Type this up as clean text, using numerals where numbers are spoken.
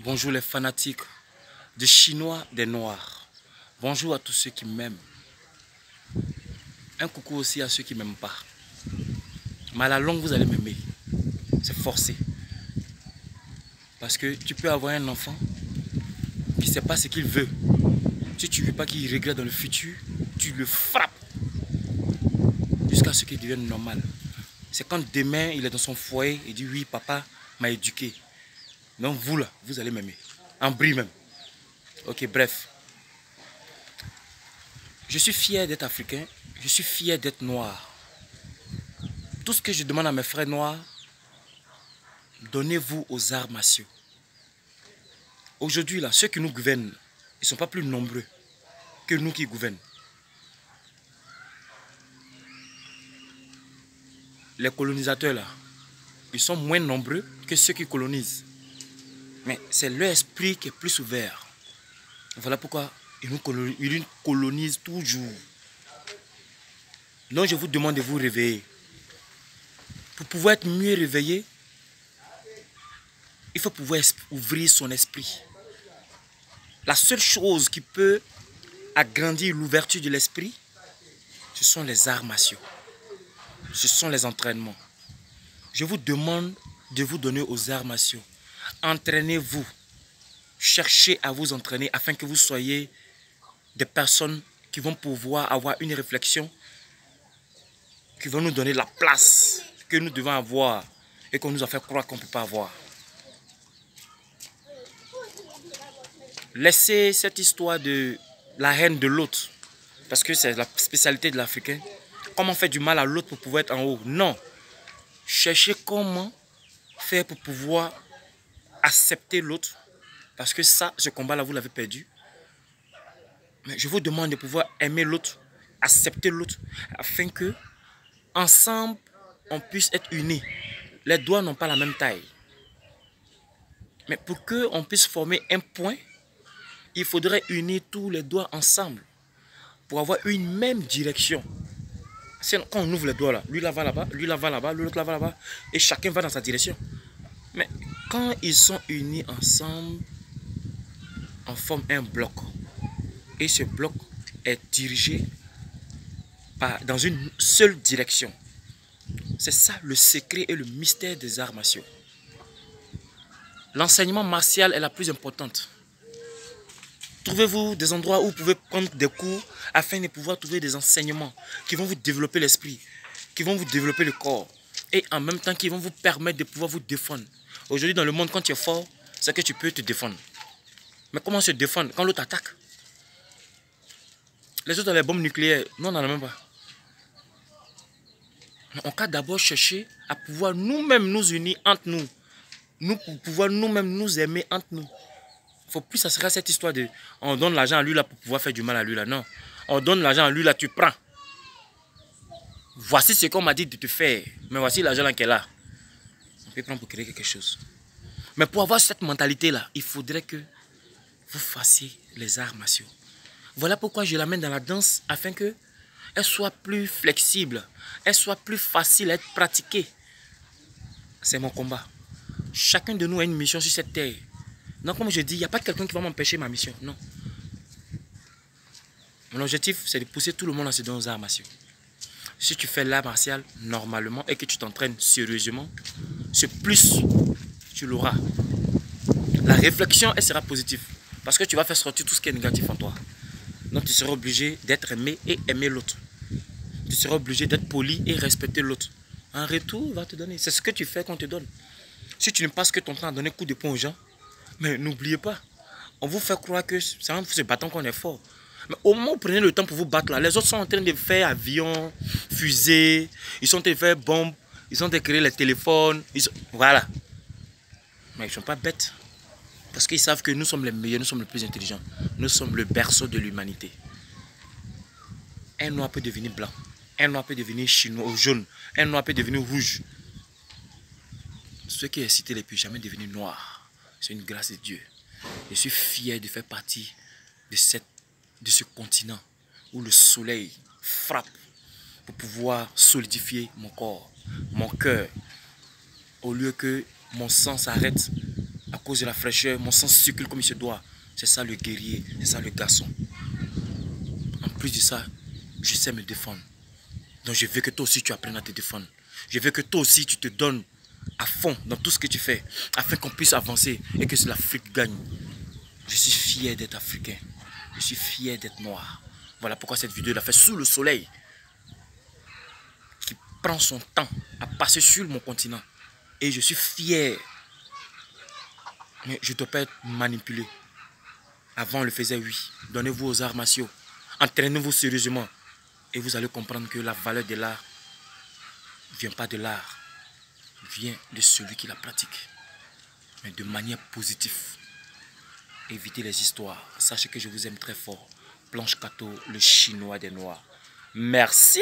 Bonjour les fanatiques des Chinois, des Noirs. Bonjour à tous ceux qui m'aiment. Un coucou aussi à ceux qui ne m'aiment pas. Mais à la longue, vous allez m'aimer. C'est forcé. Parce que tu peux avoir un enfant qui ne sait pas ce qu'il veut. Si tu ne veux pas qu'il regrette dans le futur, tu le frappes. Jusqu'à ce qu'il devienne normal. C'est quand demain, il est dans son foyer et dit oui, papa m'a éduqué. Donc vous là, vous allez m'aimer. En bris même. Ok, bref. Je suis fier d'être africain. Je suis fier d'être noir. Tout ce que je demande à mes frères noirs, donnez-vous aux arts martiaux. Aujourd'hui, là, ceux qui nous gouvernent, ils ne sont pas plus nombreux que nous qui gouvernent. Les colonisateurs, là, ils sont moins nombreux que ceux qui colonisent. Mais c'est leur esprit qui est plus ouvert. Voilà pourquoi ils nous colonisent toujours. Donc je vous demande de vous réveiller. Pour pouvoir être mieux réveillé, il faut pouvoir ouvrir son esprit. La seule chose qui peut agrandir l'ouverture de l'esprit, ce sont les arts martiaux. Ce sont les entraînements. Je vous demande de vous donner aux arts martiaux. Entraînez-vous. Cherchez à vous entraîner afin que vous soyez des personnes qui vont pouvoir avoir une réflexion, qui vont nous donner la place que nous devons avoir et qu'on nous a fait croire qu'on ne peut pas avoir. Laissez cette histoire de la haine de l'autre, parce que c'est la spécialité de l'Africain. Comment faire du mal à l'autre pour pouvoir être en haut? Non. Cherchez comment faire pour pouvoir accepter l'autre, parce que ça, ce combat-là, vous l'avez perdu. Mais je vous demande de pouvoir aimer l'autre, accepter l'autre, afin que, ensemble, on puisse être unis. Les doigts n'ont pas la même taille. Mais pour qu'on puisse former un point, il faudrait unir tous les doigts ensemble pour avoir une même direction. Sinon, quand on ouvre les doigts là, lui là va là-bas, lui là va là-bas, l'autre là va là-bas, et chacun va dans sa direction. Mais quand ils sont unis ensemble, on forme un bloc. Et ce bloc est dirigé dans une seule direction. C'est ça le secret et le mystère des arts martiaux. L'enseignement martial est la plus importante. Trouvez-vous des endroits où vous pouvez prendre des cours afin de pouvoir trouver des enseignements qui vont vous développer l'esprit, qui vont vous développer le corps et en même temps qui vont vous permettre de pouvoir vous défendre. Aujourd'hui dans le monde, quand tu es fort, c'est que tu peux te défendre. Mais comment se défendre quand l'autre attaque? Les autres ont les bombes nucléaires, nous on n'en a même pas. On va d'abord chercher à pouvoir nous-mêmes nous unir entre nous. Nous pour pouvoir nous-mêmes nous aimer entre nous. Il ne faut plus s'assurer à cette histoire de on donne l'argent à lui là pour pouvoir faire du mal à lui là. Non. On donne l'argent à lui là, tu prends. Voici ce qu'on m'a dit de te faire. Mais voici l'argent là qu'elle a. On peut prendre pour créer quelque chose. Mais pour avoir cette mentalité là, il faudrait que vous fassiez les arts martiaux. Voilà pourquoi je l'amène dans la danse afin que elle soit plus flexible, elle soit plus facile à être pratiquée. C'est mon combat. Chacun de nous a une mission sur cette terre. Donc comme je dis, il n'y a pas quelqu'un qui va m'empêcher ma mission. Non. Mon objectif, c'est de pousser tout le monde à se donner aux arts martiaux. Si tu fais l'art martial normalement et que tu t'entraînes sérieusement, ce plus, tu l'auras. La réflexion, elle sera positive. Parce que tu vas faire sortir tout ce qui est négatif en toi. Donc tu seras obligé d'être aimé et aimer l'autre. Tu seras obligé d'être poli et respecter l'autre. En retour, il va te donner. C'est ce que tu fais qu'on te donne. Si tu ne passes que ton temps à donner coup de poing aux gens, mais n'oubliez pas, on vous fait croire que c'est en se battant qu'on est fort. Mais au moment où vous prenez le temps pour vous battre là, les autres sont en train de faire avions, fusées, ils sont en train de faire bombes, ils sont en train de créer les téléphones. Voilà. Mais ils ne sont pas bêtes. Parce qu'ils savent que nous sommes les meilleurs, nous sommes les plus intelligents. Nous sommes le berceau de l'humanité. Un noir peut devenir blanc. Un noir peut devenir chinois ou jaune. Un noir peut devenir rouge. Ceux qui est cité ne peuvent jamais devenir noirs. C'est une grâce de Dieu. Je suis fier de faire partie de ce continent où le soleil frappe pour pouvoir solidifier mon corps, mon cœur. Au lieu que mon sang s'arrête À cause de la fraîcheur, mon sang circule comme il se doit. C'est ça le guerrier, c'est ça le garçon. En plus de ça, je sais me défendre. Donc je veux que toi aussi tu apprennes à te défendre. Je veux que toi aussi tu te donnes à fond dans tout ce que tu fais, afin qu'on puisse avancer et que l'Afrique gagne. Je suis fier d'être africain. Je suis fier d'être noir. Voilà pourquoi cette vidéo l'a fait sous le soleil. Qui prend son temps à passer sur mon continent. Et je suis fier. Mais je ne dois pas être manipulé. Avant on le faisait, oui. Donnez-vous aux arts martiaux. Entraînez-vous sérieusement. Et vous allez comprendre que la valeur de l'art ne vient pas de l'art. Vient de celui qui la pratique. Mais de manière positive. Évitez les histoires. Sachez que je vous aime très fort. Blanche Kato, le chinois des noirs. Merci.